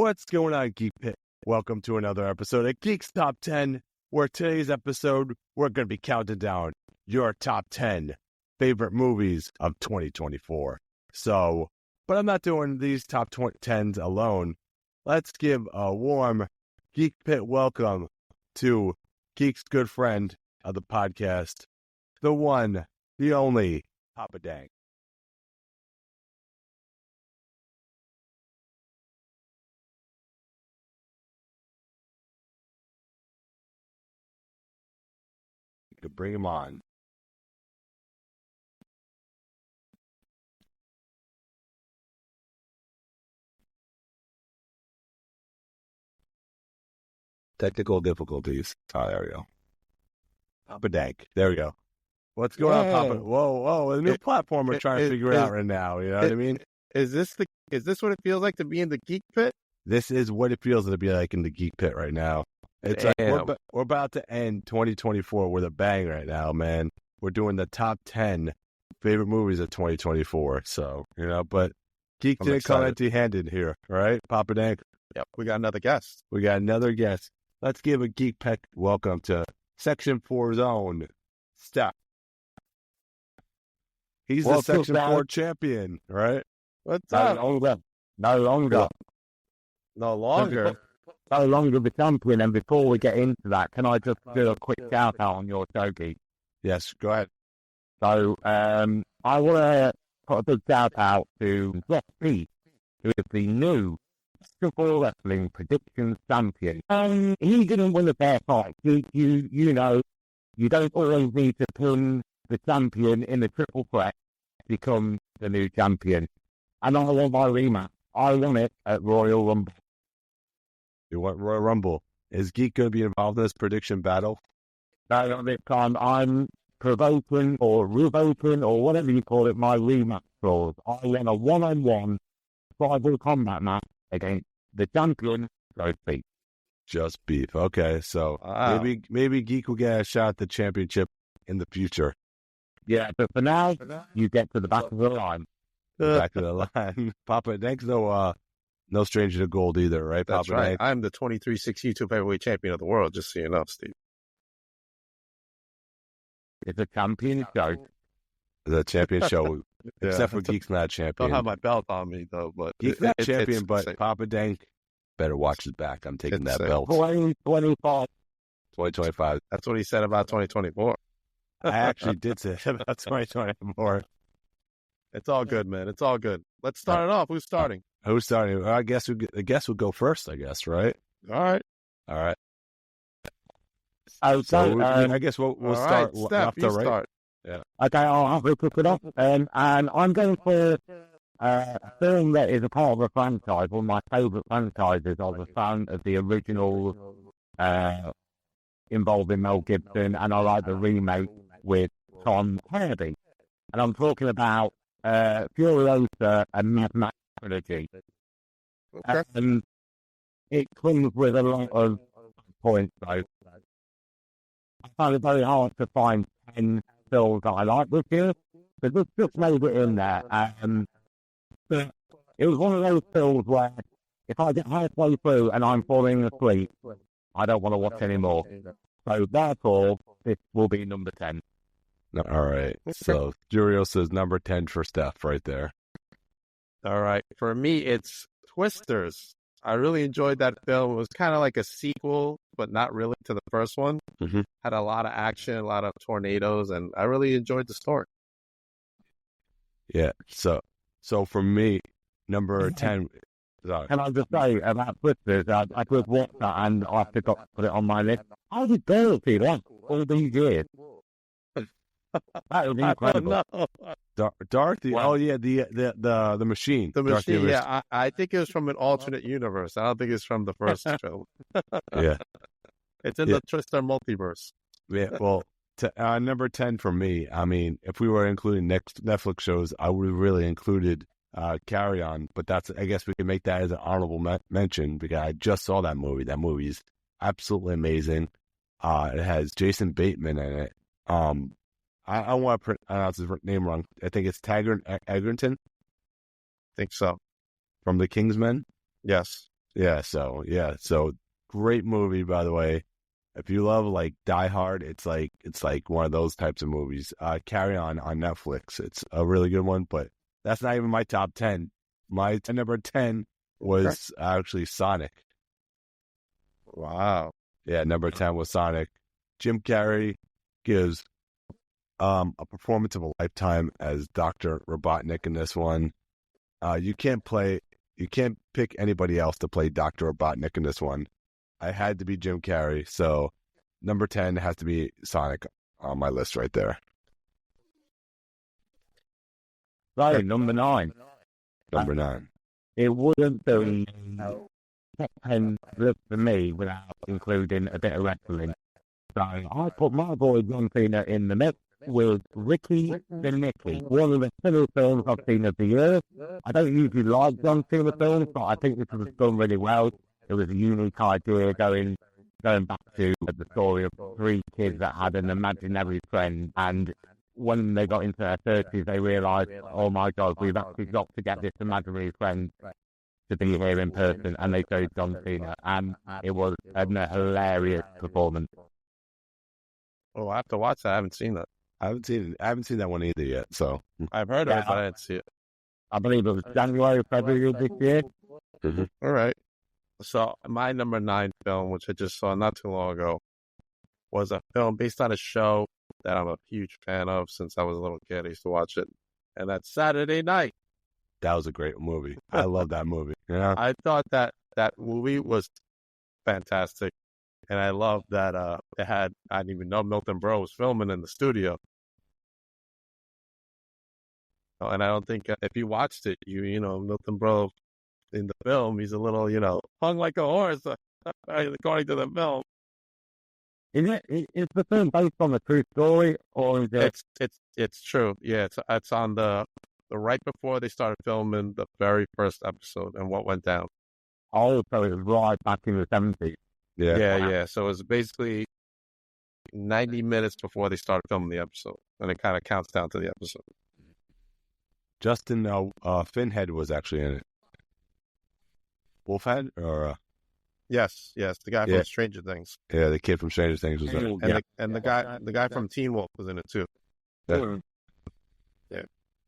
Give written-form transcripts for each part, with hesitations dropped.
What's going on, Geek Pit? Welcome to another episode of Geek's Top 10, where today's episode, we're going to be counting down your top 10 favorite movies of 2024. So, but I'm not doing these top 10s alone. Let's give a warm Geek Pit welcome to Geek's good friend of the podcast, the one, the only, Papa Denk. To bring him on. Technical difficulties. Oh, there we go. Papa Denk. There we go. What's going on, Papa? Whoa. A new platform we're trying to figure out right now. You know what I mean? Is this what it feels like to be in the Geek Pit? This is what it feels to be like in the Geek Pit right now. It's like we're about to end 2024 with a bang right now, man. We're doing the top 10 favorite movies of 2024. So, you know, but Geek didn't come empty-handed here, right, Papa Denk? Yep, we got another guest. Let's give a Geek Pet welcome to Section 4's own Stef. He's the Section 4 champion, right? What's up? No longer the champion. And before we get into that, can I just do a quick shout out on your show, Geek? Yes, go ahead. So, I want to put a big shout out to Jeff B, who is the new Football Wrestling Predictions Champion. He didn't win a fair fight. You know, you don't always need to pin the champion in the triple threat to become the new champion. And I want my rematch. I want it at Royal Rumble. You want Royal Rumble? Is Geek going to be involved in this prediction battle? No, this time I'm provoking or revoking or whatever you call it, my rematch clause. I want a one-on-one tribal combat match against the champion, Just beef. Okay, so maybe Geek will get a shot at the championship in the future. Yeah, but for now, you get to the back of the line. Back of the line. Papa Denk's no stranger to gold either, right, That's Papa right. Denk? I'm the 23-6 YouTube heavyweight champion of the world, just so you know, Steve. It's a champion show. The champion show, except for Geek's not champion. Don't have my belt on me, though. But Geek's not champion, but Papa Denk better watch his back. I'm taking that belt. 2025. That's what he said about 2024. I actually did say about 2024. It's all good, man. It's all good. Let's start it off. Who's starting? Who's starting? I guess the guest would go first, I guess, right? All right. I guess we'll start Steph, you right. Start. Yeah. Okay, I'll have to pick it up. And I'm going for a film that is a part of a franchise, one of my favourite franchises. I was a fan of the original involving Mel Gibson, and I like the remake with Tom Hardy. And I'm talking about Furiosa and Mad Max trilogy. Okay. It comes with a lot of points, though. I found it very hard to find 10 films that I like this year, but this just made it in there. But it was one of those films where if I get halfway through and I'm falling asleep, I don't want to watch anymore. So therefore, this will be number 10. All right. So Furiosa's number 10 for Steph right there. All right. For me, it's Twisters. I really enjoyed that film. It was kind of like a sequel, but not really to the first one. Mm-hmm. Had a lot of action, a lot of tornadoes, and I really enjoyed the story. Yeah. So for me, number 10. Sorry. Can I just say about Twisters, I could watch that and I forgot to put it on my list. I did barely see that all these years. That was incredible. Dorothy. Oh yeah, the machine. The machine. Yeah, I think it was from an alternate universe. I don't think it's from the first film. Yeah, it's in the Twister multiverse. Yeah. Well, number 10 for me. I mean, if we were including next Netflix shows, I would have really included Carry On. But I guess we can make that as an honorable mention because I just saw that movie. That movie is absolutely amazing. It has Jason Bateman in it. I want to pronounce his name wrong. I think it's Taggart Egerton. Think so. From the Kingsmen. Yes. So great movie, by the way. If you love like Die Hard, it's like one of those types of movies. Carry On Netflix. It's a really good one, but that's not even my top 10. My number 10 was actually Sonic. Wow. Yeah, number 10 was Sonic. Jim Carrey gives a performance of a lifetime as Dr. Robotnik in this one. You can't pick anybody else to play Dr. Robotnik in this one. I had to be Jim Carrey, so number 10 has to be Sonic on my list right there. Right, number 9. Number 9. It wouldn't be top 10 list for me without including a bit of wrestling. So I put my boy John Cena in the mix with Ricky the Nicky, one of the thinner films I've seen of the year. I don't usually like John Cena films, but I think this was done really well. It was a unique idea going back to the story of 3 kids that had an imaginary friend, and when they got into their 30s, they realised, oh my God, we've actually got to get this imaginary friend to be here in person, and they chose John Cena, and it was a hilarious performance. Oh, I have to watch that. I haven't seen that. I haven't seen that one either yet. So I've heard of it, but I didn't see it. I believe it was January, February of this year. Mm-hmm. All right. So my number 9 film, which I just saw not too long ago, was a film based on a show that I'm a huge fan of since I was a little kid. I used to watch it, and that's Saturday Night. That was a great movie. I love that movie. Yeah, I thought that movie was fantastic, and I loved that it had, I didn't even know Milton Berle was filming in the studio. And I don't think if you watched it, you know Milton Berle in the film, he's a little, hung like a horse, according to the film. Is the film based on a true story, or is it? It's true. Yeah, it's on the right before they started filming the very first episode and what went down. Oh, so it was right back in the 70s. Yeah. So it was basically 90 minutes before they started filming the episode, and it kind of counts down to the episode. Justin Finhead was actually in it. Wolfhead or yes, the guy from Stranger Things. Yeah, the kid from Stranger Things was in it. And the guy from Teen Wolf was in it too.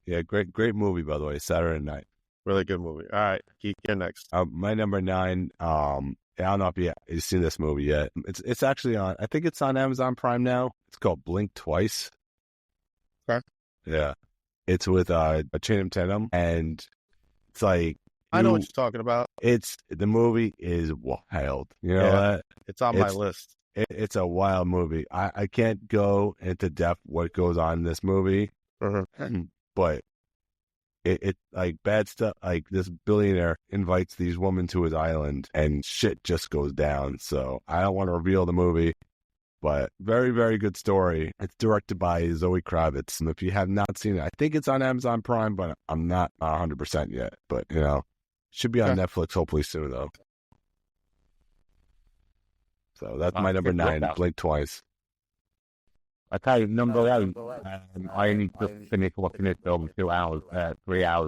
Yeah, great movie, by the way. Saturday Night. Really good movie. All right, Geek, you're next. My number 9. I don't know if you've seen this movie yet. It's actually on. I think it's on Amazon Prime now. It's called Blink Twice. Okay. Yeah, it's with Channing Tatum, and it's like I know what you're talking about. The movie is wild. You know that? It's on my list. It's a wild movie. I can't go into depth what goes on in this movie, but it like bad stuff. Like this billionaire invites these women to his island, and shit just goes down. So I don't want to reveal the movie, but very, very good story. It's directed by Zoe Kravitz, and if you have not seen it, I think it's on Amazon Prime, but I'm not 100% yet. But should be on Netflix hopefully soon though. So that's my number 9. Blink Twice. Okay, number 8. I only just finished watching this film 3 hours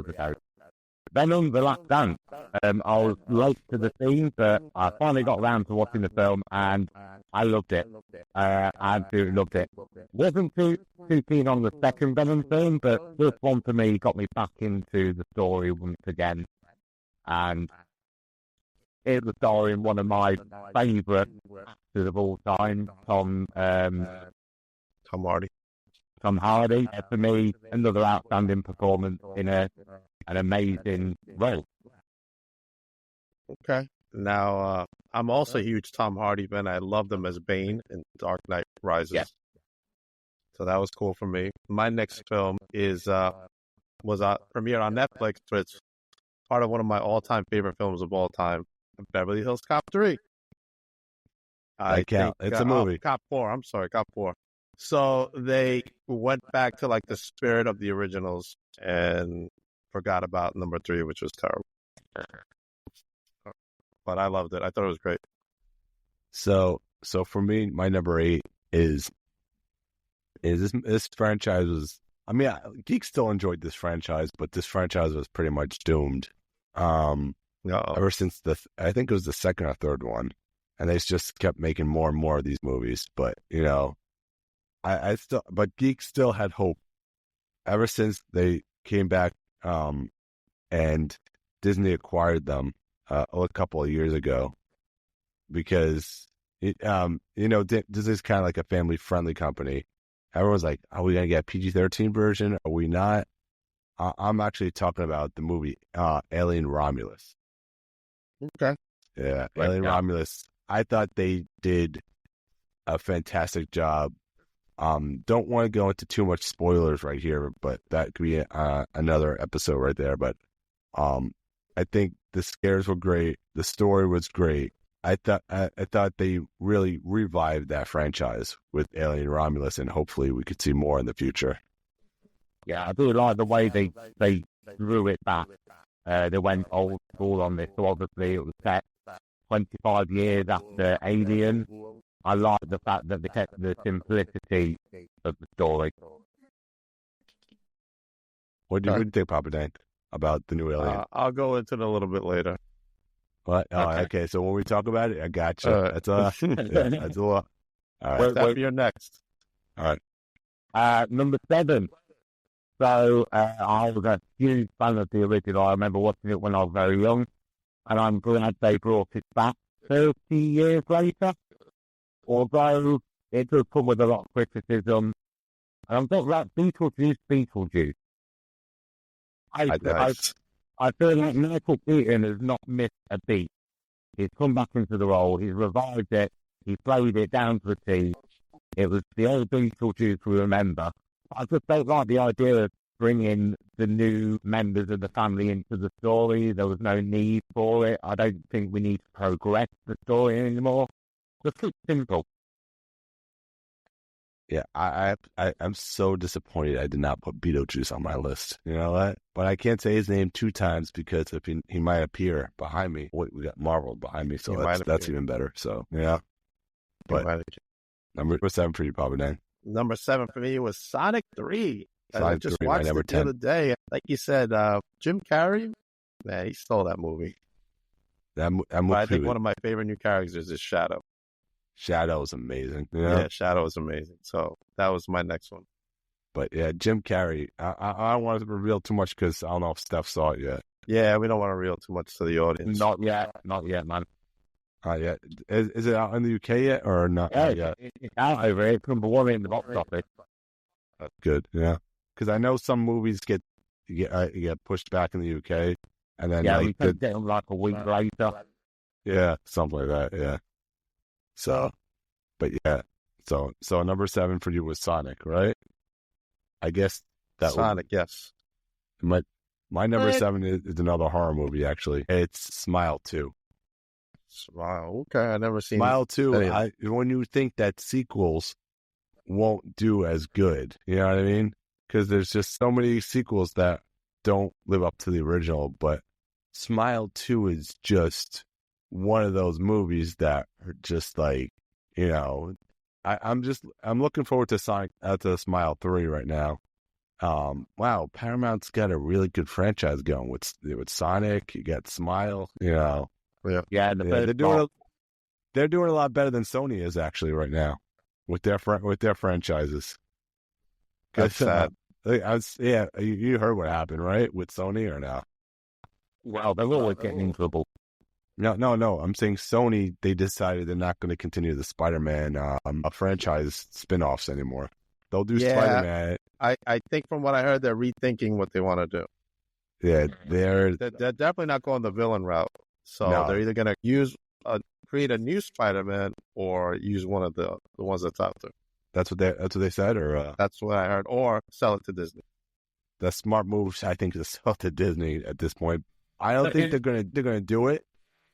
ago. Venom: The Last Dance. I was late to the scene, but I finally got around to watching the film, and I loved it. I absolutely loved it. Wasn't too keen on the second Venom film, but this one for me got me back into the story once again. And it was starring one of my favourite actors of all time, Tom Hardy. Tom Hardy. For me, another outstanding performance in an amazing role. Okay. Now, I'm also a huge Tom Hardy fan. I loved him as Bane in Dark Knight Rises. Yeah. So that was cool for me. My next film was premiered on Netflix, but it's part of one of my all-time favorite films of all time, Beverly Hills Cop 3. It's a movie. Cop 4. I'm sorry, Cop 4. So they went back to like the spirit of the originals and forgot about number 3, which was terrible. But I loved it. I thought it was great. So for me, my number 8 is this franchise was. I mean, Geek still enjoyed this franchise, but this franchise was pretty much doomed. ever since I think it was the second or third one, and they just kept making more and more of these movies. But but geeks still had hope ever since they came back, and Disney acquired them a couple of years ago, because Disney's kind of like a family-friendly company. Everyone's like, "Are we gonna get a PG-13 version? Are we not?" I'm actually talking about the movie Alien Romulus. Okay. Yeah, Alien Romulus. I thought they did a fantastic job. Don't want to go into too much spoilers right here, but that could be another episode right there. But I think the scares were great. The story was great. I thought they really revived that franchise with Alien Romulus, and hopefully we could see more in the future. Yeah, I do like the way they drew it back. They went old school on this. So obviously it was set 25 years after Alien. I like the fact that they kept the simplicity of the story. What do you think, Papa Dan, about the new Alien? I'll go into it a little bit later. What? Oh, okay. So when we talk about it, I got you. That's that's a lot. All right. Steph, you're next. All right. Number 7. So I was a huge fan of the original. I remember watching it when I was very young, and I'm glad they brought it back 30 years later. Although it does come with a lot of criticism. And I'm talking about Beetlejuice. I feel like Michael Keaton has not missed a beat. He's come back into the role. He's revived it. He played it down to the T. It was the old Beetlejuice we remember. I just don't like the idea of bringing the new members of the family into the story. There was no need for it. I don't think we need to progress the story anymore. Just keep it simple. Yeah, I'm so disappointed I did not put Beetlejuice on my list. You know what? But I can't say his name 2 times because if he might appear behind me. Wait, we got Marvel behind me, so that's even better. So yeah. But number 7 for you, Papa Dan. Number 7 for me was Sonic 3. I just watched it the other day. Like you said, Jim Carrey, man, he stole that movie. That movie. I think one of my favorite new characters is Shadow. Shadow is amazing. Yeah, Shadow is amazing. So that was my next one. But yeah, Jim Carrey. I don't want to reveal too much because I don't know if Steph saw it yet. Yeah, we don't want to reveal too much to the audience. Not yet, man. Yeah. Is it out in the UK yet or not? Yeah, it's out over here. It's number 1 in the box office. That's good. Yeah, because I know some movies get pushed back in the UK, and then we can get them like a week later. Yeah, something like that. Yeah. So, but yeah, so number 7 for you was Sonic, right? I guess that Sonic, yes. My number 7 is another horror movie. Actually, it's Smile 2. Smile, okay, I never seen Smile 2. When you think that sequels won't do as good, you know what I mean? Because there's just so many sequels that don't live up to the original, but Smile 2 is just one of those movies that are just like, I'm looking forward to Smile 3 right now. Wow, Paramount's got a really good franchise going with Sonic. You got Smile, Yeah, they're doing a lot better than Sony is actually right now with their franchises. That's sad. You heard what happened, right, with Sony or no? Well, they're always getting in trouble. No. I'm saying Sony, they decided they're not going to continue the Spider-Man franchise spin-offs anymore. They'll do Spider-Man. I think from what I heard, they're rethinking what they want to do. Yeah, they're definitely not going the villain route. So they're either going to create a new Spider-Man or use one of the ones that's out there. That's what they said, or that's what I heard, or sell it to Disney. The smart move, I think, is to sell it to Disney at this point. I don't think they're gonna do it.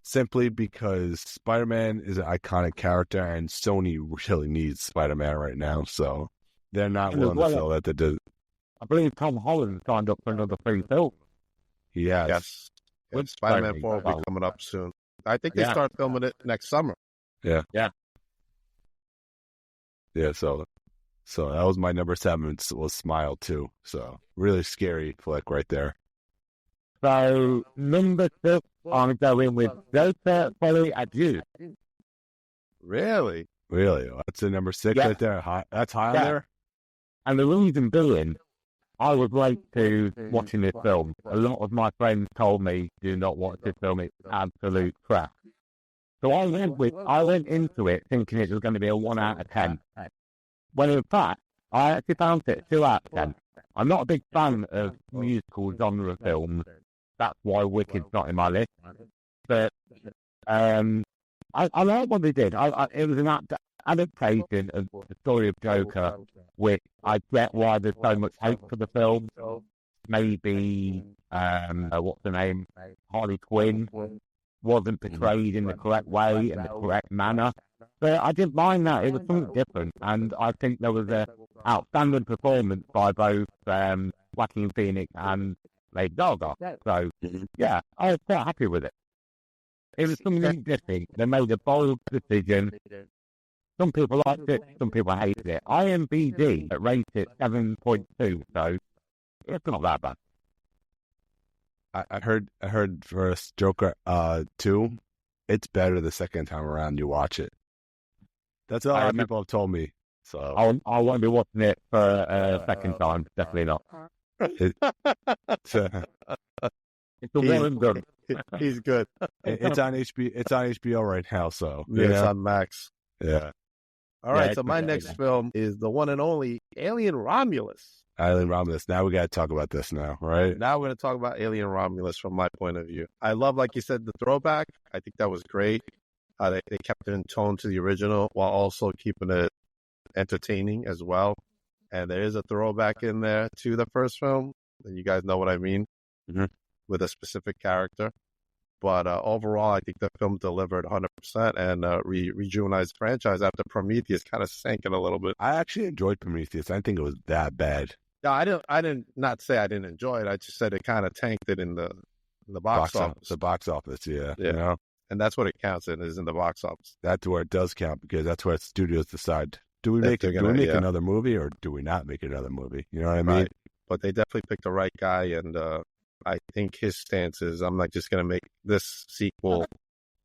Simply because Spider-Man is an iconic character and Sony really needs Spider-Man right now, so they're not willing to sell that to Disney. I believe Tom Holland signed up for another 3 films. Yes. Spider-Man 4 will be coming up soon. I think they start filming it next summer. Yeah. Yeah. Yeah, so that was my number 7, was Smile 2. So really scary flick right there. So, number 6, I'm going with Joker Folly Adieu. Really? Really? That's the number 6 right there. That's high on there? And the reason being, I was late to watching this film. A lot of my friends told me, do not watch this film, it's absolute crap. So I went into it thinking it was going to be a 1 out of 10. When in fact, I actually found it 2 out of 10. I'm not a big fan of musical genre films. That's why Wicked's not in my list. But I like what they did. It was an adaptation of the story of Joker, which I get why there's so much hate for the film. Maybe, what's the name? Harley Quinn wasn't portrayed in the correct way, in the correct manner. But I didn't mind that. It was something different. And I think there was an outstanding performance by both Joaquin Phoenix and Lady Gaga. So, yeah, I was quite happy with it. It was something different. They made a bold decision. Some people liked it, some people hated it. IMDb rated it 7.2, so it's not that bad. I heard for Joker 2, it's better the second time around you watch it. That's what a lot of people have told me. So I won't be watching it for a second time. Definitely not. It's a well and done. He's good. It's on HBO. It's on HBO right now. So yeah, it's on Max. Yeah. All right. So my next film is the one and only Alien Romulus. Alien Romulus. Now we got to talk about this now, right? Now we're going to talk about Alien Romulus from my point of view. I love, like you said, the throwback. I think that was great. They kept it in tone to the original while also keeping it entertaining as well. And there is a throwback in there to the first film. And you guys know what I mean, with a specific character. But overall, I think the film delivered 100% and rejuvenized the franchise after Prometheus kind of sank it a little bit. I actually enjoyed Prometheus. I didn't think it was that bad. No, I didn't not say I didn't enjoy it. I just said it kind of tanked it in the box office. The box office, yeah. You know? And that's what it counts in, is in the box office. That's where it does count, because that's where studios decide. Do we make another movie, or do we not make another movie? You know what I mean? Right. But they definitely picked the right guy, and I think his stance is, I'm not just going to make this sequel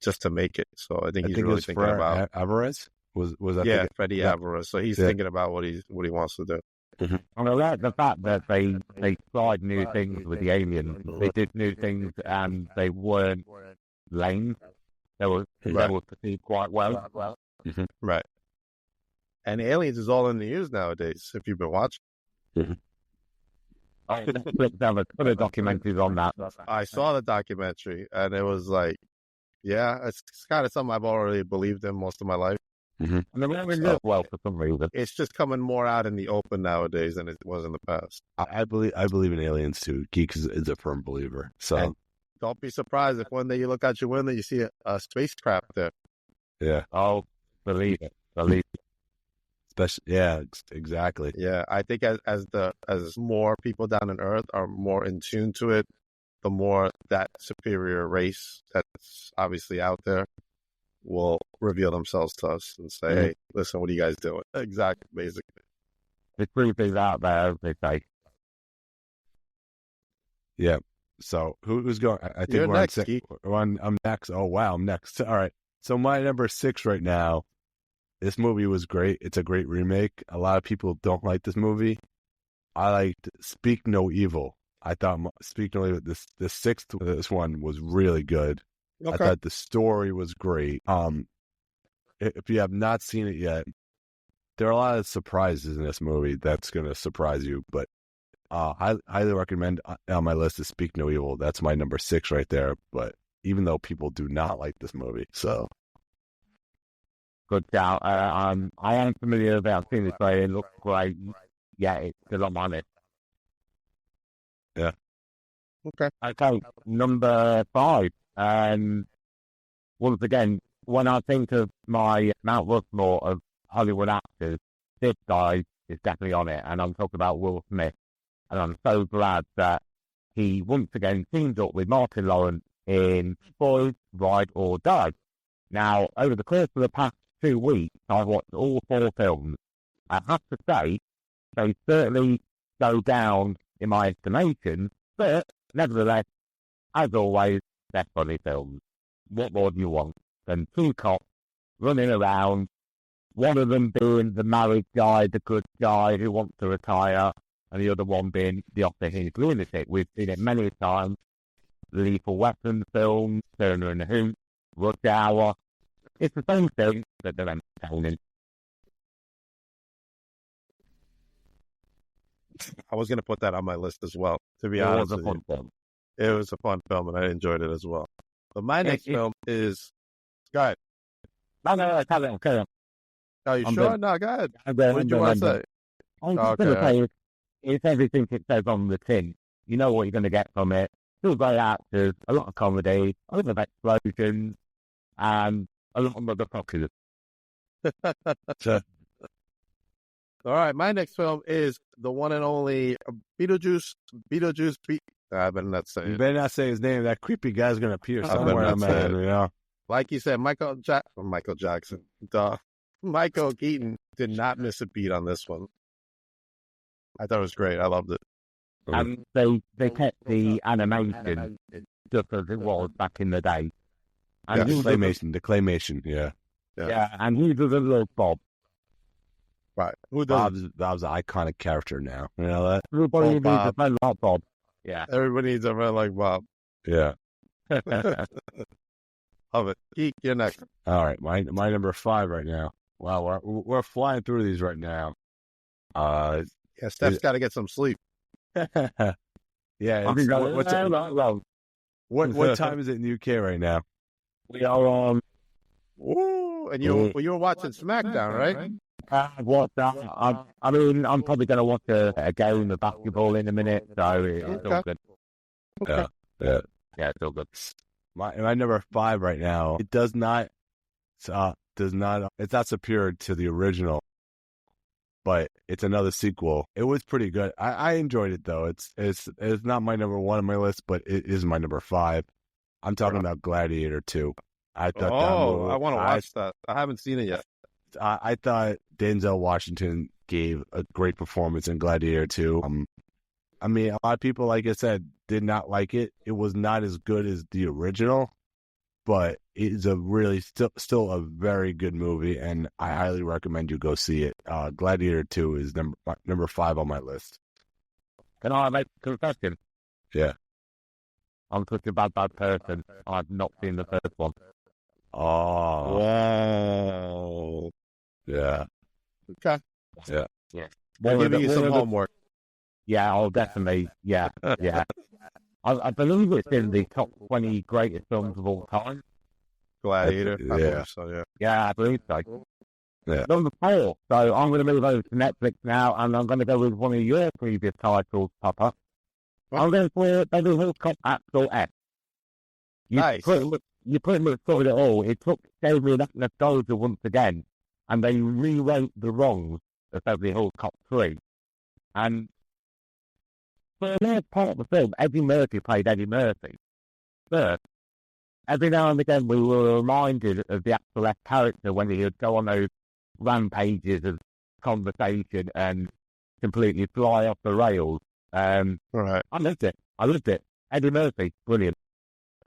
just to make it. So I think he's really thinking about Alvarez. Was that? Yeah, Freddie Alvarez. So he's thinking about what he wants to do. And I like the fact that they tried new things with the aliens. They did new things, and they weren't lame. They were perceived quite well. Right. And Aliens is all in the news nowadays, if you've been watching. I flipped down a ton of documentaries on that. I saw the documentary, and it was like, yeah, it's kind of something I've already believed in most of my life. And they're really good well for some reason. It's just coming more out in the open nowadays than it was in the past. I believe in aliens too. Geek is a firm believer. So and don't be surprised if one day you look out your window, you see a spacecraft there. Yeah. Oh, believe it. Yeah, exactly. Yeah, I think as more people down on Earth are more in tune to it, the more that superior race that's obviously out there will reveal themselves to us and say, hey, listen, what are you guys doing? Exactly, basically. The truth is out there, as they say. Yeah. So who's going? I think You're we're next, I'm next. Oh, wow, I'm next. All right. So my number 6 right now, this movie was great. It's a great remake. A lot of people don't like this movie. I liked Speak No Evil. I thought Speak No Evil, the sixth, this one was really good. Okay. I thought the story was great. If you have not seen it yet, there are a lot of surprises in this movie that's going to surprise you. But I highly recommend on my list is Speak No Evil. That's my number 6 right there. But even though people do not like this movie, so. Good shout. I am familiar with it. I've seen this way. It looks great. Yeah, it's still on my list. Yeah. Okay, number 5. Once again, when I think of my Mount Rushmore of Hollywood actors, this guy is definitely on it. And I'm talking about Will Smith. And I'm so glad that he once again teamed up with Martin Lawrence in Boys, Ride or Die. Now, over the course of the past 2 weeks, I've watched all 4 films. I have to say, they certainly go down in my estimation, but nevertheless, as always, they're funny films. What more do you want than two cops running around, one of them being the married guy, the good guy who wants to retire, and the other one being the opposite lunatic. We've seen it many times. Lethal Weapon films, Turner and Hooch, Rush Hour. It's the same film that they're entertaining. I was going to put that on my list as well, to be honest with you. Film. It was a fun film, and I enjoyed it as well. But my next film is... Go ahead. No, carry on. Are you sure? No, go ahead. What did you want to say? I'm just going to say, it's everything it says on the tin. You know what you're going to get from it. Still great actors, a lot of comedy, a lot of explosions, and a lot of motherfuckers. All right, my next film is the one and only Beetlejuice. I better not say it. You better not say his name. That creepy guy's going to appear somewhere, man. You know? Like you said, Michael Jackson. Michael Keaton did not miss a beat on this one. I thought it was great. I loved it. And they kept the animation just as it was back in the day. And the claymation, yeah. Yeah, and he doesn't look Bob. Right. Who does? Bob's an iconic character now. You know that? Everybody needs a friend like Bob. Yeah. Everybody needs a friend like Bob. Yeah. Love it. Geek, you're next. All right, my number 5 right now. Wow, we're flying through these right now. Yeah, Steph's got to get some sleep. Yeah. What time is it in the UK right now? We are on. Ooh, and you were watching SmackDown, right? What's that? I'm probably going to watch a game of basketball in a minute, so it's all good. Okay. Yeah, it's all good. My number 5 right now. It does not. It's not superior to the original, but it's another sequel. It was pretty good. I enjoyed it though. It's not my number 1 on my list, but it is my number 5. I'm talking about Gladiator 2. I thought I want to watch that. I haven't seen it yet. I thought Denzel Washington gave a great performance in Gladiator 2. I mean, a lot of people, like I said, did not like it. It was not as good as the original, but it is a really still a very good movie, and I highly recommend you go see it. Gladiator 2 is number 5 on my list. Can I make a confession? Yeah. I'm such a bad person. I've not seen the first one. Oh. Wow. Yeah. Okay. Yeah. We're giving you some homework. Yeah, I'll definitely. Yeah. I believe it's in the top 20 greatest films of all time. Gladiator. Yeah. I believe so, yeah. Yeah, I believe so. Yeah. Number 4. So I'm going to move over to Netflix now, and I'm going to go with one of your previous titles, Papa. What? I'm going for Beverly Hills Cop Axel F. Nice. You pretty much covered it all. It gave me that nostalgia once again, and they rewrote the wrongs of Beverly Hills Cop 3. And for a large part of the film, Eddie Murphy played Eddie Murphy. But every now and again, we were reminded of the Axel F character when he would go on those rampages of conversation and completely fly off the rails. Right. I loved it. Eddie Murphy, brilliant.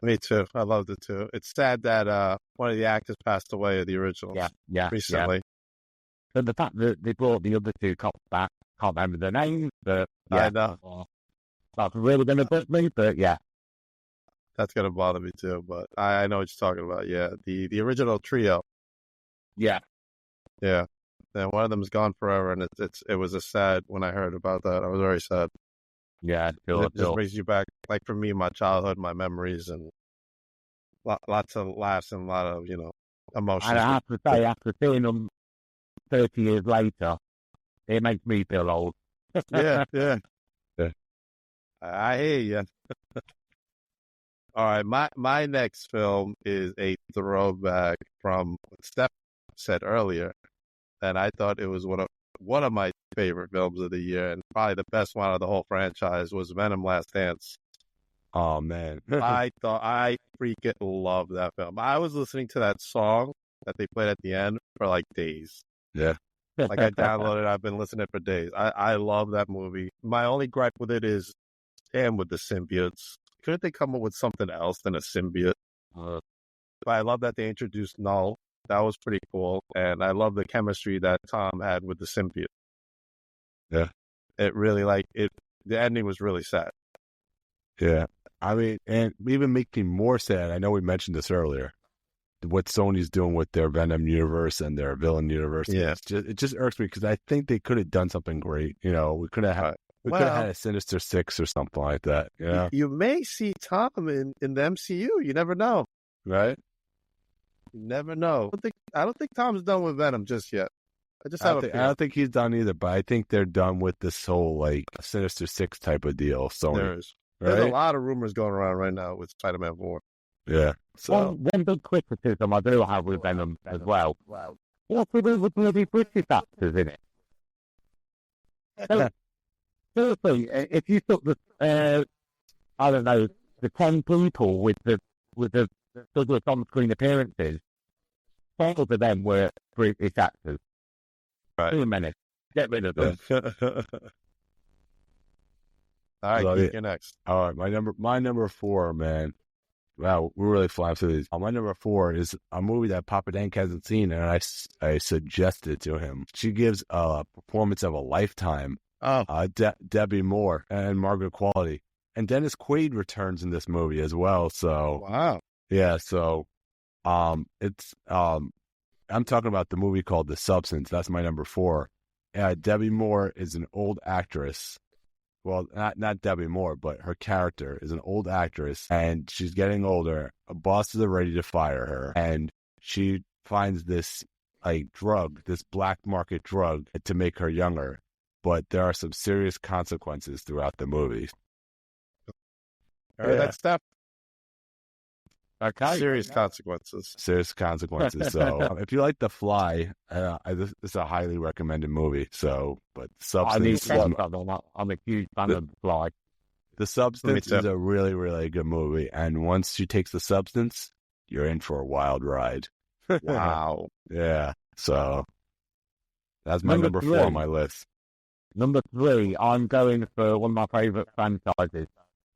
Me too. I loved it too. It's sad that one of the actors passed away of the originals. Yeah. Recently. Yeah. But the fact that they brought the other two cops back, can't remember their names, but yeah. I know. That's really going to bug me, but yeah. That's going to bother me too, but I know what you're talking about. Yeah. The original trio. Yeah. Yeah. And one of them is gone forever, and it was a sad when I heard about that. I was very sad. Yeah, it just brings you back, like for me, my childhood, my memories, and lots of laughs and a lot of, emotions. And I have to say, after seeing them 30 years later, it makes me feel old. Yeah. I hear you. All right, my next film is a throwback from what Steph said earlier, and I thought it was one of my favorite films of the year, and probably the best one of the whole franchise was Venom: Last Dance. Oh man, I freaking love that film. I was listening to that song that they played at the end for like days. Yeah, like I downloaded it. I've been listening for days. I love that movie. My only gripe with it is, damn, with the symbiotes. couldn't they come up with something else than a symbiote? But I love that they introduced Null. That was pretty cool. And I love the chemistry that Tom had with the symbiote. Yeah. It really, the ending was really sad. Yeah. I mean, and even making more sad, I know we mentioned this earlier, what Sony's doing with their Venom universe and their villain universe. Yeah. It just irks me because I think they could have done something great. You know, we could have had a Sinister Six or something like that. Yeah. You may see Tom in the MCU. You never know. Right? You never know. I don't think Tom's done with Venom just yet. I don't think he's done either, but I think they're done with this whole Sinister Six type of deal. Sony. There's a lot of rumors going around right now with Spider-Man 4. Yeah. So one big criticism I do have with Venom as well. What's to do with bloody British actors in it? So, seriously, if you took the 10 people with the Douglas on-screen appearances, 4 of them were British actors. Right. Too many. Get rid of them. All right, you're next. All right, my number 4, man. Wow, we're really flying through these. My number 4 is a movie that Papa Dank hasn't seen, and I suggested to him. She gives a performance of a lifetime. Debbie Moore and Margaret Qualley. And Dennis Quaid returns in this movie as well. So wow. Yeah, so it's I'm talking about the movie called The Substance. That's my number 4. Debbie Moore is an old actress. Well, not Debbie Moore, but her character is an old actress, and she's getting older. Bosses are ready to fire her, and she finds this drug, this black market drug, to make her younger. But there are some serious consequences throughout the movie. All right, that's step. Okay. Serious consequences. Serious consequences. So, if you like The Fly, this is a highly recommended movie. So, but Substance. I'm a huge fan of The Fly. The Substance is a really, really good movie. And once she takes the substance, you're in for a wild ride. Wow. Yeah. So, that's my number 4 on my list. Number 3, I'm going for one of my favourite franchises.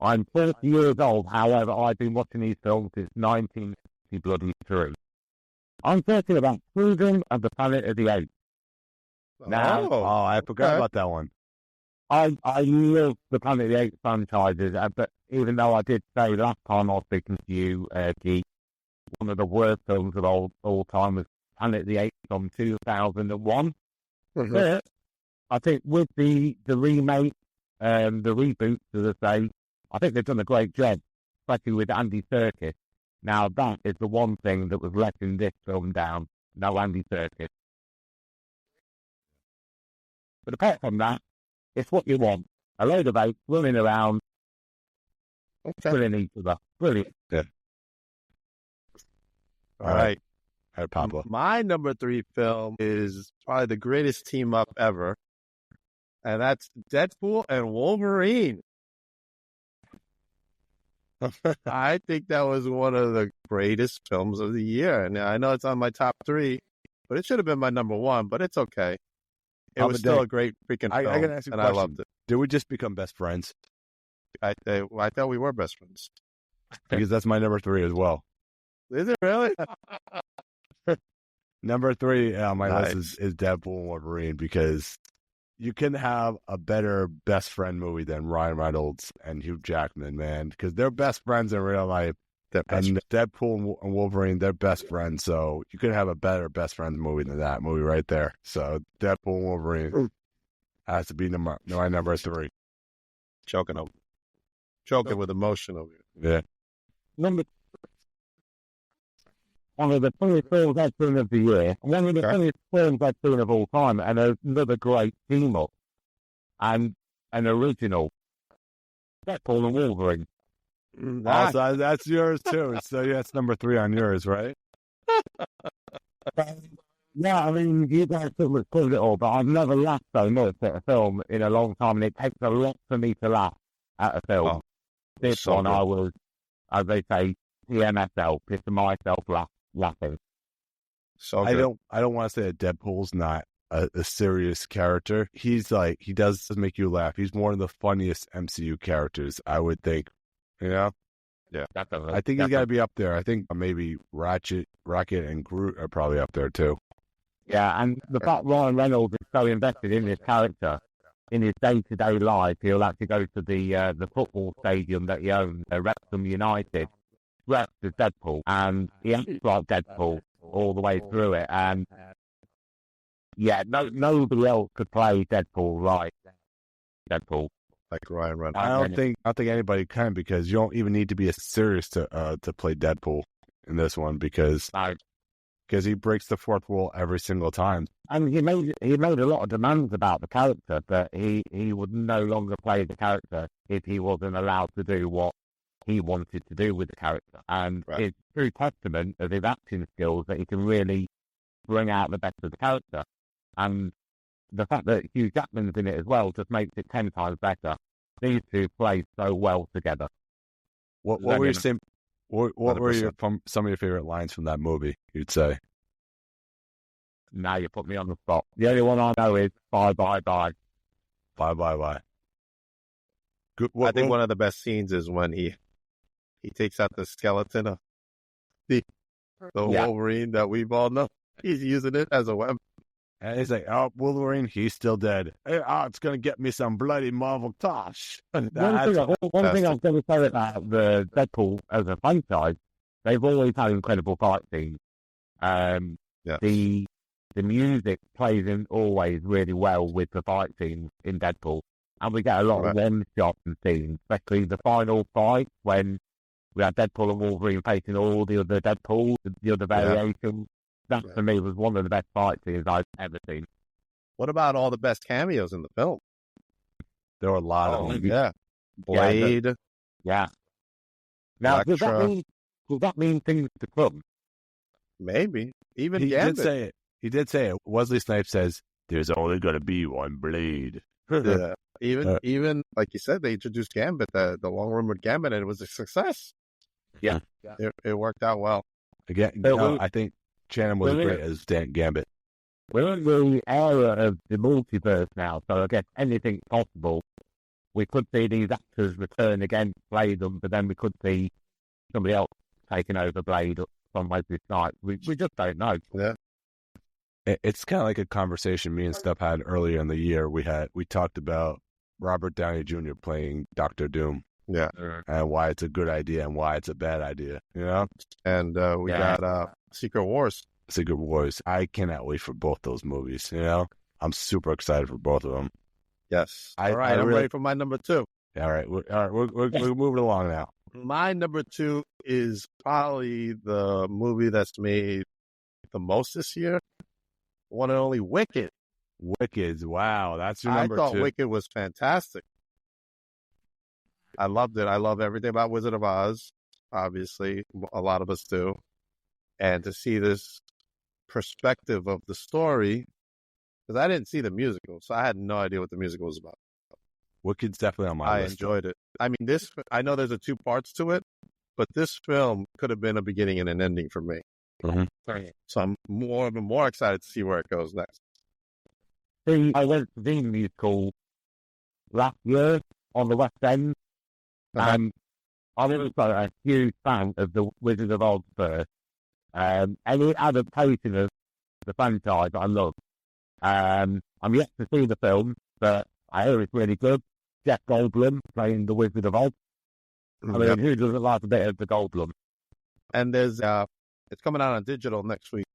I'm 30 years old, however, I've been watching these films since 1983. I'm talking about Children of the Planet of the Apes. Now, I forgot about that one. I love the Planet of the Apes franchises, but even though I did say last time I was speaking to you, Geek, one of the worst films of all time was Planet of the Apes from 2001. Mm-hmm. But I think with the remake, the reboot, as I say, I think they've done a great job, especially with Andy Serkis. Now, that is the one thing that was letting this film down. No Andy Serkis. But apart from that, it's what you want. A load of apes running around, killing each other. Brilliant. Yeah. All right. All right, Pablo. My number 3 film is probably the greatest team up ever, and that's Deadpool and Wolverine. I think that was one of the greatest films of the year. And I know it's on my top 3, but it should have been my number 1, but it's okay. It was still a great freaking film, I gotta ask you a question. I loved it. Did we just become best friends? I thought we were best friends. Because that's my number 3 as well. Is it really? Number 3 on my list is Deadpool and Wolverine, because you can have a better best friend movie than Ryan Reynolds and Hugh Jackman, man, because they're best friends in real life. And Deadpool and Wolverine, they're best friends. So you could have a better best friends movie than that movie right there. So Deadpool and Wolverine has to be my number 3. Choking with emotion over here. Yeah. One of the funniest films I've seen of the year, one of the funniest films I've seen of all time, and another great team-up, and an original, Deadpool and Wolverine. So that's yours too. So that's number 3 on yours, right? Yeah, I mean, you guys pretty much pulled it all, but I've never laughed so much at a film in a long time, and it takes a lot for me to laugh at a film. This one, I was, as they say, PMSL, pissing myself laughing. So I don't want to say that Deadpool's not a serious character. He does make you laugh. He's one of the funniest MCU characters, I would think, You know, Definitely. I think he's got to be up there. I think maybe Rocket, and Groot are probably up there too. Yeah, and the fact Ryan Reynolds is so invested in this character, in his day-to-day life, he'll actually go to the football stadium that he owns, Wrexham United, dressed as Deadpool, and he acts like Deadpool all the way through it. And yeah, nobody else could play Deadpool like Deadpool. Like Ryan Reynolds. I don't think anybody can, because you don't even need to be as serious to play Deadpool in this one, because he breaks the fourth wall every single time. And he made a lot of demands about the character, but he would no longer play the character if he wasn't allowed to do what he wanted to do with the character. And it's true testament of his acting skills that he can really bring out the best of the character. And the fact that Hugh Jackman's in it as well just makes it 10 times better. These two play so well together. What were you saying? What were some of your favorite lines from that movie, you'd say? Now you put me on the spot. The only one I know is bye, bye, bye. Bye, bye, bye. Good. I think one of the best scenes is when he takes out the skeleton of the Wolverine that we've all known. He's using it as a weapon. And he's like, oh, Wolverine, he's still dead. Hey, it's going to get me some bloody Marvel tosh. One thing I was going to say about the Deadpool as a franchise, they've always had incredible fight scenes. The music plays in always really well with the fight scenes in Deadpool. And we get a lot of one-shots and scenes, especially the final fight when we had Deadpool and Wolverine facing all the other Deadpools, the other variations. That, for me, was one of the best fight scenes I've ever seen. What about all the best cameos in the film? There were a lot of them. Yeah. Blade. Yeah. Now, does that mean things to come? Maybe. Even he Gambit. did say it. He did say it. Wesley Snipes says, there's only going to be one Blade. Yeah. Even, like you said, they introduced Gambit, the long-rumored Gambit, and it was a success. Yeah. It worked out well. Again, I think Shannon was great as Dan Gambit. We're in the era of the multiverse now, so I guess anything's possible. We could see these actors return again, play them, but then we could see somebody else taking over Blade from Wesley Snipes. We just don't know. Yeah. It's kind of like a conversation me and Steph had earlier in the year. We talked about Robert Downey Jr. playing Dr. Doom. Yeah. And why it's a good idea and why it's a bad idea, you know? And we got Secret Wars. Secret Wars. I cannot wait for both those movies, you know? I'm super excited for both of them. Yes. All right, I'm ready for my number 2. All right, we're moving along now. My number 2 is probably the movie that's made the most this year. One and only Wicked. Wicked. Wow, that's your number 2. I thought Wicked was fantastic. I loved it. I love everything about Wizard of Oz. Obviously, a lot of us do. And to see this perspective of the story, because I didn't see the musical, so I had no idea what the musical was about. Wicked's definitely on my list. I enjoyed it. I mean, I know there's 2 parts to it, but this film could have been a beginning and an ending for me. Mm-hmm. So I'm more excited to see where it goes next. I went to the musical last year on the West End. I'm also a huge fan of the Wizard of Oz first. Any adaptation of the franchise I love. I'm yet to see the film, but I hear it's really good. Jeff Goldblum playing the Wizard of Oz. I mean, who doesn't like a bit of the Goldblum? And there's it's coming out on digital next week.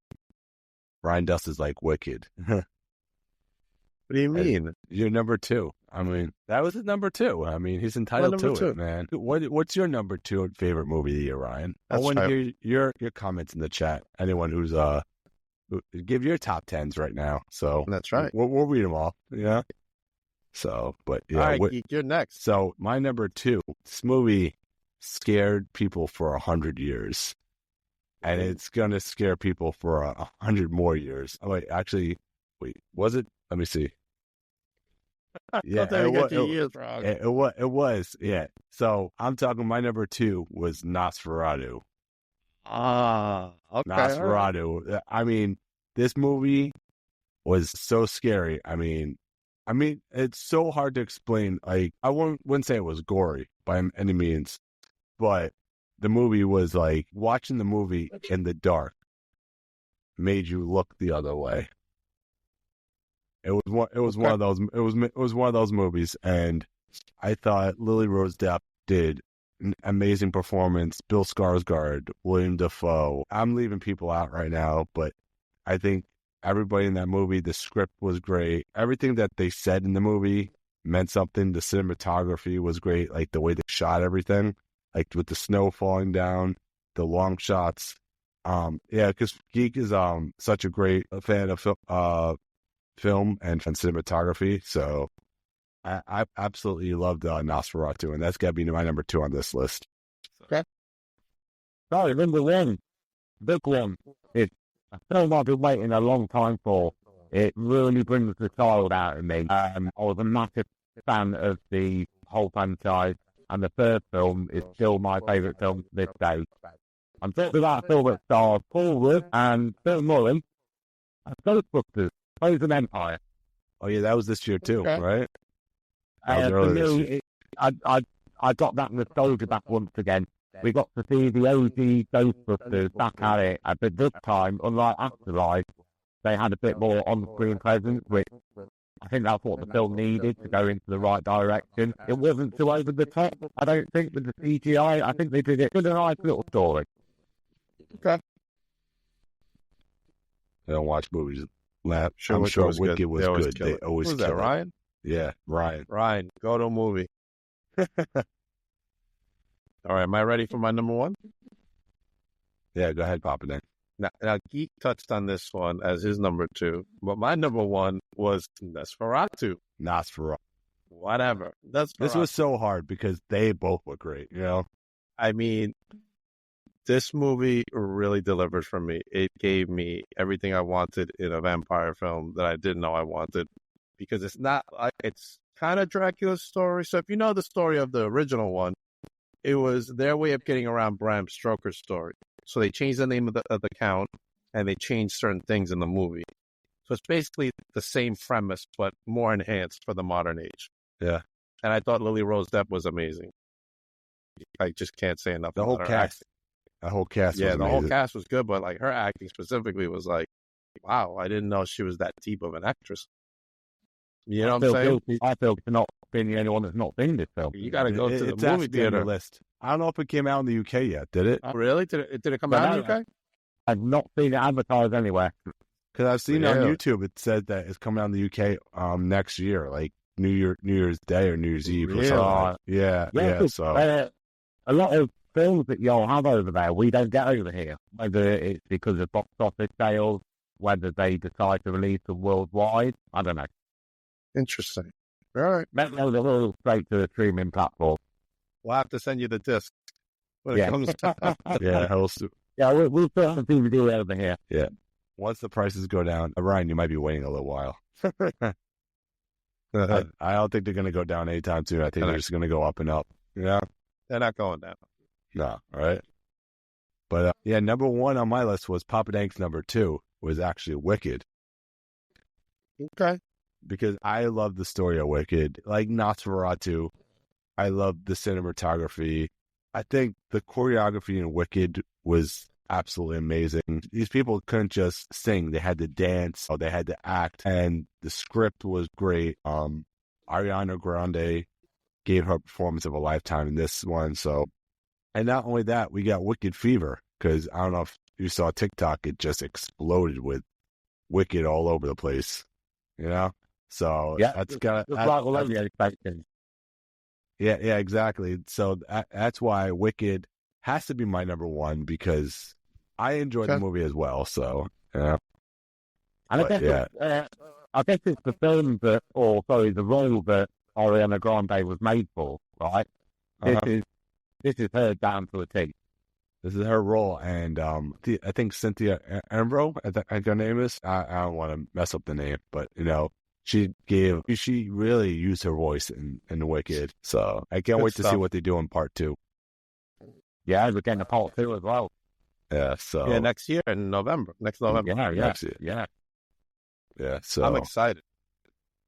Ryan Dust is like Wicked. What do you mean? You're number 2. I mean, that was his number 2. I mean, he's entitled to it, man. What's your number 2 favorite movie of the year, Ryan? I want to hear your comments in the chat. Anyone who's give your top 10s right now. So that's right. We'll read them all. Yeah. So, but yeah. All right, Geek, you're next. So my number 2. This movie scared people for 100 years, and it's gonna scare people for 100 more years. Oh, wait, was it? Let me see. Yeah, it was. Yeah. So I'm talking. My number 2 was Nosferatu. Okay. Nosferatu. Right. I mean, this movie was so scary. I mean, it's so hard to explain. Like, I wouldn't say it was gory by any means, but the movie was like watching the movie in the dark made you look the other way. It was one. It was one of those. It was one of those movies, and I thought Lily Rose Depp did an amazing performance. Bill Skarsgård, William Dafoe. I'm leaving people out right now, but I think everybody in that movie, the script was great. Everything that they said in the movie meant something. The cinematography was great, like the way they shot everything, like with the snow falling down, the long shots. Because Geek is such a great fan of film and cinematography, so I absolutely loved Nosferatu, and that's got to be my number 2 on this list. Okay. Sorry, number 1, big one. It's a film I've been waiting a long time for. It really brings the child out of me. I was a massive fan of the whole franchise, and the first film is still my favourite film to this day. I'm talking about a film that stars Paul Rudd and Bill Mullen and Ghostbusters, Frozen Empire. Oh yeah, that was this year too, right? For me, I got that nostalgia back once again. We got to see the OG Ghostbusters back at it, but this time, unlike Afterlife, they had a bit more on-screen presence, which I think that's what the film needed to go into the right direction. It wasn't too over the top, I don't think, with the CGI. I think they did it with a nice little story. Okay. I don't watch movies. I'm sure Wicked was good. They always Who's that, Ryan? Yeah, Ryan. Ryan, go to a movie. All right, am I ready for my number 1? Yeah, go ahead, Papa Dan. Now, Geek touched on this one as his number 2, but my number 1 was Nosferatu. Whatever. Nosferatu. This was so hard because they both were great, you know? I mean, this movie really delivered for me. It gave me everything I wanted in a vampire film that I didn't know I wanted, because it's not like, it's kind of Dracula's story. So if you know the story of the original one, it was their way of getting around Bram Stoker's story. So they changed the name of the count, and they changed certain things in the movie. So it's basically the same premise, but more enhanced for the modern age. Yeah. And I thought Lily Rose Depp was amazing. I just can't say enough. The whole cast. The whole cast was amazing. The whole cast was good, but like her acting specifically was like, wow, I didn't know she was that deep of an actress. You know what I'm saying? Guilty. I feel for not being the only one that's not seen this film. You got to go to the movie theater list. I don't know if it came out in the UK yet. Did it? Oh, really? Did it come out in the UK? I've not seen it advertised anywhere. Because I've seen on YouTube it said that it's coming out in the UK next year, like New Year's Day or New Year's Eve or something. Yeah. So a lot of films that y'all have over there, we don't get over here. Whether it's because of box office sales, whether they decide to release them worldwide, I don't know. Interesting. All right. Maybe they'll go straight to the streaming platform. We'll have to send you the disc when it comes to we'll put some DVD over here. Yeah. Once the prices go down, Ryan, you might be waiting a little while. I don't think they're going to go down anytime soon. I think they're just going to go up and up. Yeah. They're not going down. No. All right. But number 1 on my list was Papa Dank's number 2 was actually Wicked. Okay. Because I love the story of Wicked. Like Nosferatu, I love the cinematography. I think the choreography in Wicked was absolutely amazing. These people couldn't just sing. They had to dance, or they had to act, and the script was great. Ariana Grande gave her performance of a lifetime in this one. So, and not only that, we got Wicked Fever, because I don't know if you saw TikTok, it just exploded with Wicked all over the place, you know? So that's got Yeah, exactly. So that's why Wicked has to be my number 1, because I enjoyed the movie as well. So, yeah. And I guess it's the film the role that Ariana Grande was made for, right? This is her down to a T. This is her role, and I think Cynthia Erivo, I think her name is. I don't want to mess up the name, but she really used her voice in Wicked. So I can't wait to see what they do in part 2. Yeah, we're getting a part 2 as well. Yeah, so next year in November. Next November. Yeah. So I'm excited.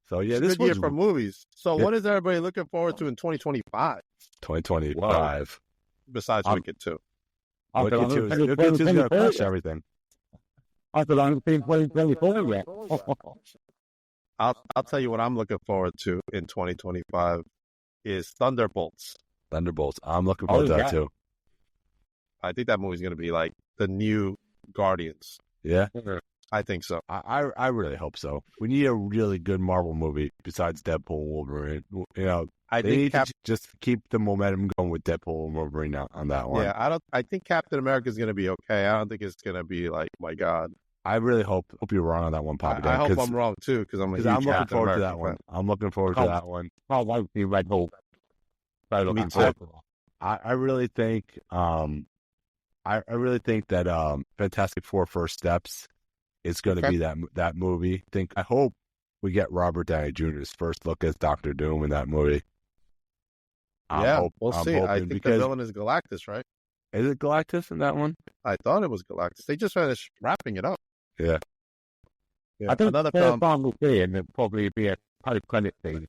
So yeah, this good year for movies. So what is everybody looking forward to in 2025? 2025. besides Wicked 2. Wicked 2 is going to crush everything. I feel like it's 2024 yet. I'll tell you what I'm looking forward to in 2025 is Thunderbolts. Thunderbolts. I'm looking forward to that too. I think that movie's going to be like the new Guardians. Yeah? I think so. I really hope so. We need a really good Marvel movie besides Deadpool and Wolverine. You know, they need to just keep the momentum going with Deadpool and Wolverine on that one. Yeah, I think Captain America is going to be okay. I don't think it's going to be like, my God. I really hope you're wrong on that one, Papa Dan. I hope I'm wrong too, because I'm looking forward to that one. I'm looking forward to that one. I won't see Red Hulk. Me too. I really think I really think that Fantastic Four First Steps is going to be that movie. I hope we get Robert Downey Jr.'s first look as Doctor Doom in that movie. We'll see. I think the villain is Galactus, right? Is it Galactus in that one? I thought it was Galactus. They just finished wrapping it up. Yeah. I think another film will be, and it'll probably be a post-credit scene.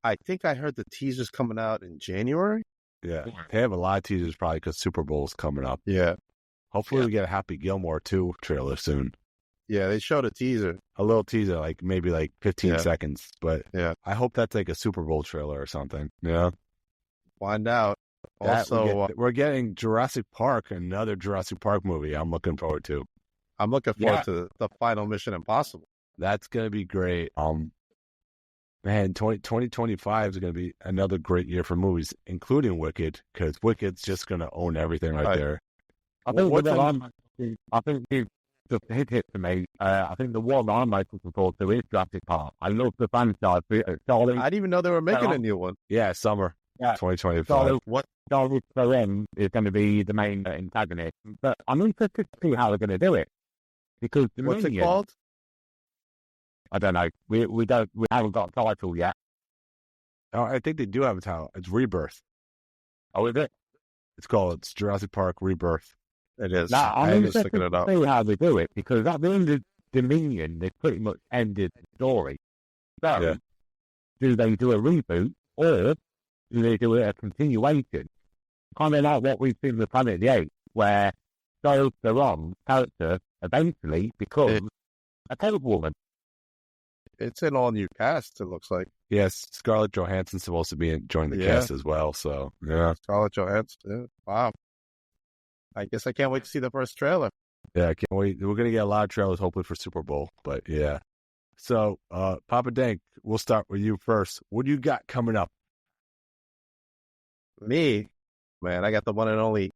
I think I heard the teaser's coming out in January. Yeah. They have a lot of teasers probably because Super Bowl's coming up. Yeah. Hopefully we get a Happy Gilmore 2 trailer soon. Yeah, they showed a teaser. A little teaser, like maybe like 15 seconds. But yeah, I hope that's like a Super Bowl trailer or something. Yeah. Find out. Also, we're getting Jurassic Park, another Jurassic Park movie I'm looking forward to. I'm looking forward to the final Mission Impossible. That's going to be great. Man, 2025 is going to be another great year for movies, including Wicked, because Wicked's just going to own everything right there. I think you just hit it to me. I think the one I'm most looking forward to is Jurassic Park. I love the franchise. I didn't even know they were making a new one. Yeah, summer 2025. Charles Theron is going to be the main antagonist. But I'm interested to see how they're going to do it. Because what's it called? I don't know. We haven't got a title yet. Oh, I think they do have a title. It's Rebirth. Oh, is it? It's Jurassic Park Rebirth. It is. I'm interested to see how they do it, because at the end of Dominion, they pretty much ended the story. So, do they do a reboot, or do they do a continuation? Kind of like what we've seen with Planet of the Apes, where Charles Theron's character eventually becomes a Woman. It's an all-new cast, it looks like. Yes, Scarlett Johansson's supposed to join the cast as well, so, yeah. Scarlett Johansson, yeah. Wow. I guess I can't wait to see the first trailer. Yeah, I can't wait. We're going to get a lot of trailers, hopefully, for Super Bowl, but yeah. So, Papa Dank, we'll start with you first. What do you got coming up? Me? Man, I got the one and only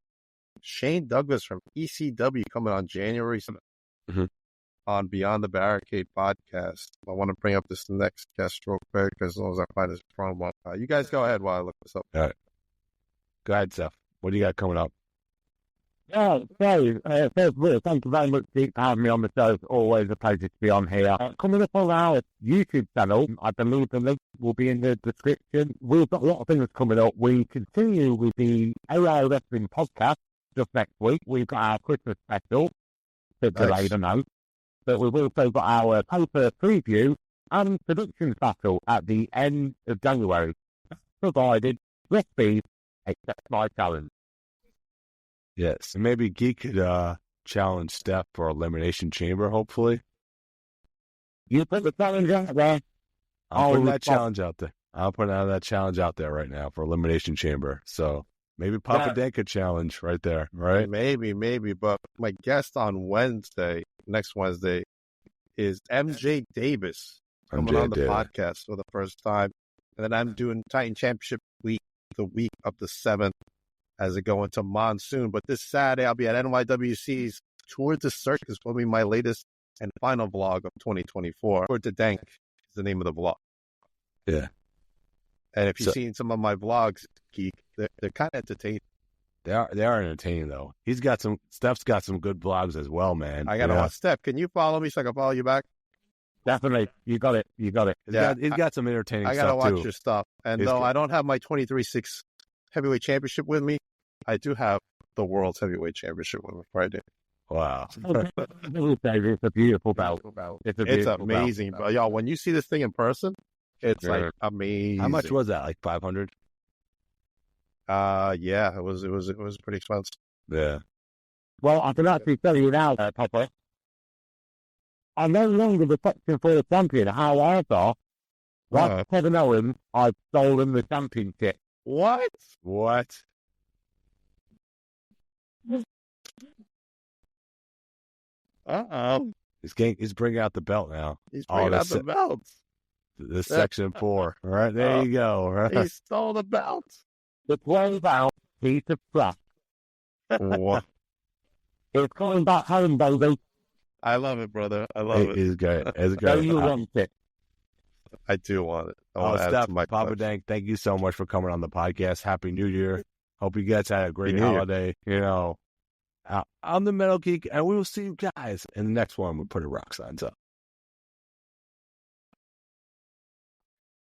Shane Douglas from ECW coming on January 7th on Beyond the Barricade podcast. I want to bring up this next guest real quick as long as I find this promo. You guys go ahead while I look this up. All right. Go ahead, Steph. What do you got coming up? Yeah, so, first of all, thank you very much for having me on the show. It's always a pleasure to be on here. Coming up on our YouTube channel, I believe the link will be in the description. We've got a lot of things coming up. We continue with the AO Wrestling podcast just next week. We've got our Christmas special, bit delayed, I know. But we've also got our paper preview and predictions battle at the end of January, provided recipes accept my challenge. Yes, and maybe Geek could challenge Steph for Elimination Chamber, hopefully. You put the challenge out there. I'll put that challenge out there. I'll put that challenge out there right now for Elimination Chamber. So maybe Papa Dan could challenge right there, right? Maybe. But my guest on next Wednesday, is MJ Davis coming on the podcast for the first time. And then I'm doing Titan Championship week, the week of the 7th. As it go into monsoon. But this Saturday, I'll be at NYWC's Tour de Circus, will be my latest and final vlog of 2024. Tour de Denk is the name of the vlog. Yeah. And if you've seen some of my vlogs, Geek, they're kind of entertaining. They are entertaining, though. Steph's got some good vlogs as well, man. I got to watch. Steph, can you follow me so I can follow you back? Definitely. You got it. He's got some entertaining stuff, I got to watch too. your stuff. And though I don't have my 23/6 heavyweight championship with me, I do have the world's heavyweight championship with me right there. Wow. It's a beautiful belt. It's amazing. But y'all, when you see this thing in person, it's like amazing. How much was that? Like 500? Yeah, it was pretty expensive. Yeah. Well, I can actually tell you now, Papa, I'm no longer the Section 4 champion. However, like Kevin Owens, I've stolen the championship. What? What? Uh-oh. He's bringing out the belt now. He's bringing out the belts. The Section 4. All right, there you go. Right? He stole the belts. The 12 out piece of crap. What? It's coming back home, baby. I love it, brother. I love it. It's great. It's So great. you want it. I do want it. I want to add it Steph, to my Papa collection. Dank, thank you so much for coming on the podcast. Happy New Year. Hope you guys had a great Happy New Year. holiday. You know, I'm the Metal Geek, and we will see you guys in the next one with Put It Rock Signs Up.